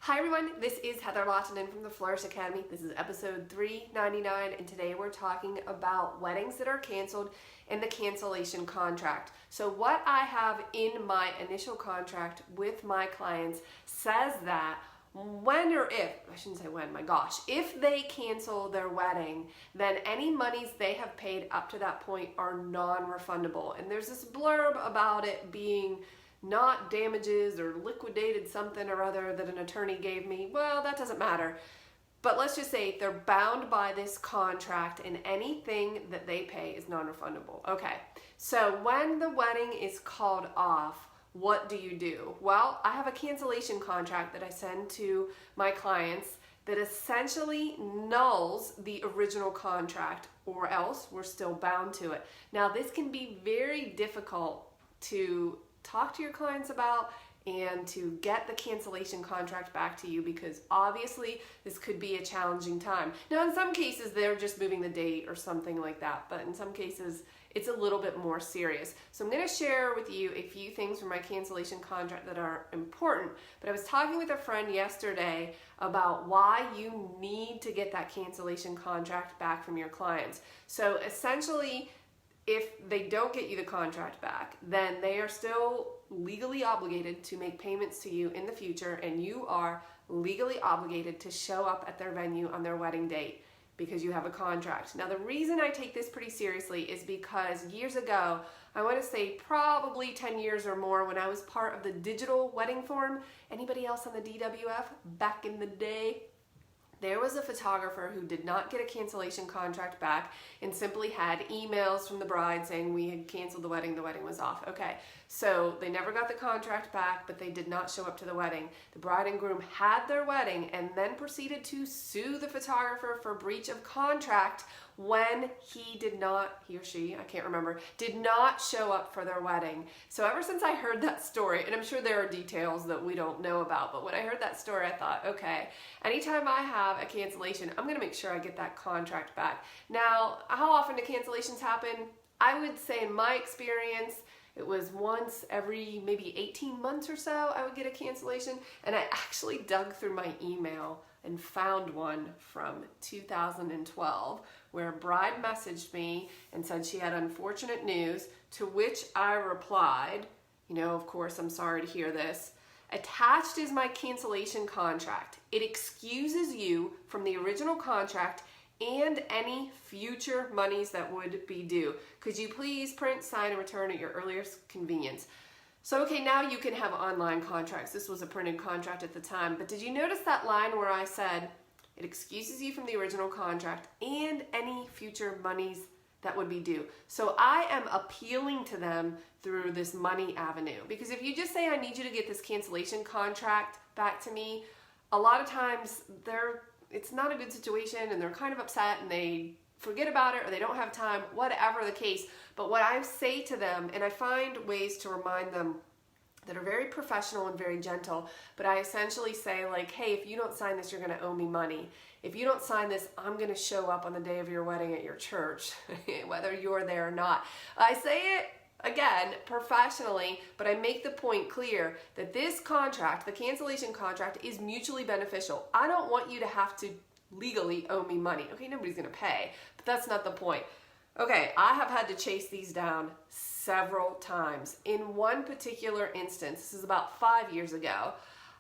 Hi everyone, this is Heather Lottinen from the Flourish.Academy. This is episode 399 and today we're talking about weddings that are canceled and the cancellation contract. So what I have in my initial contract with my clients says that when or if, I shouldn't say when, my gosh, if they cancel their wedding, then any monies they have paid up to that point are non-refundable. And there's this blurb about it being not damages or liquidated something or other that an attorney gave me. Well, that doesn't matter. But let's just say they're bound by this contract and anything that they pay is non-refundable. Okay, so when the wedding is called off, what do? Well, I have a cancellation contract that I send to my clients that essentially nulls the original contract, or else we're still bound to it. Now, this can be very difficult to talk to your clients about and to get the cancellation contract back to you, because obviously this could be a challenging time. Now, in some cases, they're just moving the date or something like that, but in some cases, it's a little bit more serious. So I'm gonna share with you a few things from my cancellation contract that are important, but I was talking with a friend yesterday about why you need to get that cancellation contract back from your clients. So essentially, if they don't get you the contract back, then they are still legally obligated to make payments to you in the future, and you are legally obligated to show up at their venue on their wedding date because you have a contract. Now, the reason I take this pretty seriously is because years ago, I want to say probably 10 years or more, when I was part of the digital wedding form, anybody else on the DWF back in the day? There was a photographer who did not get a cancellation contract back and simply had emails from the bride saying we had canceled the wedding was off. Okay, so they never got the contract back, but they did not show up to the wedding. The bride and groom had their wedding and then proceeded to sue the photographer for breach of contract when he or she, I can't remember, did not show up for their wedding. So ever since I heard that story, and I'm sure there are details that we don't know about, but when I heard that story, I thought, okay, anytime I have a cancellation, I'm gonna make sure I get that contract back. Now, how often do cancellations happen? I would say in my experience, it was once every maybe 18 months or so I would get a cancellation, and I actually dug through my email and found one from 2012 where a bride messaged me and said she had unfortunate news, to which I replied, of course, I'm sorry to hear this. Attached is my cancellation contract. It excuses you from the original contract and any future monies that would be due. Could you please print, sign, and return at your earliest convenience? So, okay, now you can have online contracts. This was a printed contract at the time, but did you notice that line where I said, it excuses you from the original contract and any future monies that would be due? So I am appealing to them through this money avenue, because if you just say, I need you to get this cancellation contract back to me, a lot of times it's not a good situation and they're kind of upset and they forget about it or they don't have time, whatever the case. But what I say to them, and I find ways to remind them that are very professional and very gentle, but I essentially say, like, hey, if you don't sign this, you're gonna owe me money. If you don't sign this, I'm gonna show up on the day of your wedding at your church, whether you're there or not. I say it, again, professionally, but I make the point clear that this contract, the cancellation contract, is mutually beneficial. I don't want you to have to legally owe me money. Okay, nobody's gonna pay, but that's not the point. Okay, I have had to chase these down several times. In one particular instance, this is about 5 years ago,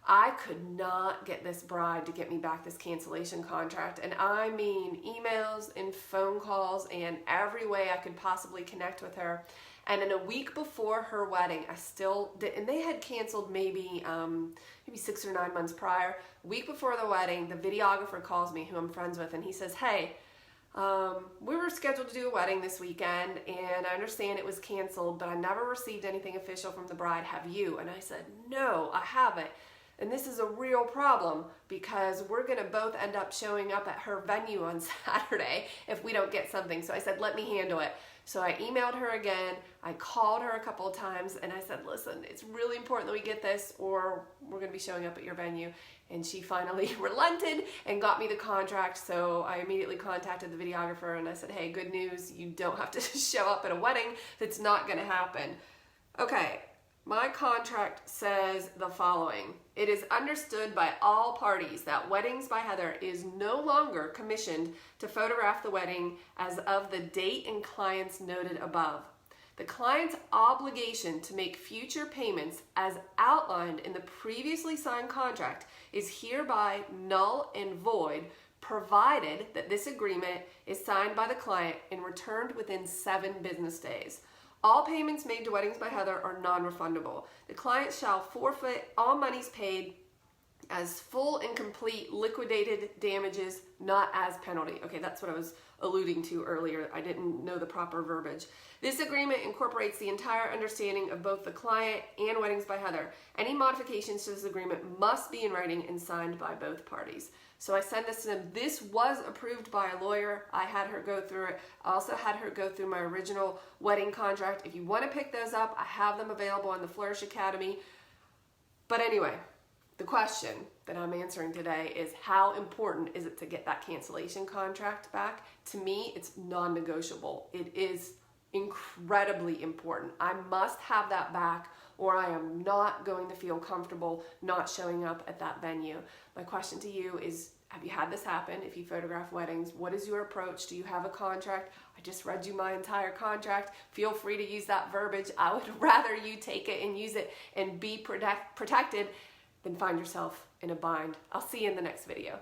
I could not get this bride to get me back this cancellation contract. And I mean emails and phone calls and every way I could possibly connect with her. And in a week before her wedding, I still did, and they had canceled maybe 6 or 9 months prior. A week before the wedding, the videographer calls me, who I'm friends with, and he says, hey, we were scheduled to do a wedding this weekend, and I understand it was canceled, but I never received anything official from the bride. Have you? And I said, no, I haven't. And this is a real problem, because we're gonna both end up showing up at her venue on Saturday if we don't get something. So I said, let me handle it. So I emailed her again, I called her a couple of times, and I said, listen, it's really important that we get this or we're gonna be showing up at your venue. And she finally relented and got me the contract. So I immediately contacted the videographer and I said, hey, good news, you don't have to show up at a wedding. That's not gonna happen. Okay, My contract says the following. It is understood by all parties that Weddings by Heather is no longer commissioned to photograph the wedding as of the date and clients noted above. The client's obligation to make future payments as outlined in the previously signed contract is hereby null and void, provided that this agreement is signed by the client and returned within 7 business days. All payments made to Weddings by Heather are non-refundable. The client shall forfeit all monies paid as full and complete liquidated damages, not as penalty. Okay, that's what I was alluding to earlier. I didn't know the proper verbiage. This agreement incorporates the entire understanding of both the client and Weddings by Heather. Any modifications to this agreement must be in writing and signed by both parties. So I sent this to them. This was approved by a lawyer. I had her go through it. I also had her go through my original wedding contract. If you want to pick those up, I have them available on the Flourish.Academy. But anyway, the question that I'm answering today is, how important is it to get that cancellation contract back? To me, it's non-negotiable. It is incredibly important. I must have that back, or I am not going to feel comfortable not showing up at that venue. My question to you is, have you had this happen? If you photograph weddings, what is your approach? Do you have a contract? I just read you my entire contract. Feel free to use that verbiage. I would rather you take it and use it and be protected than find yourself in a bind. I'll see you in the next video.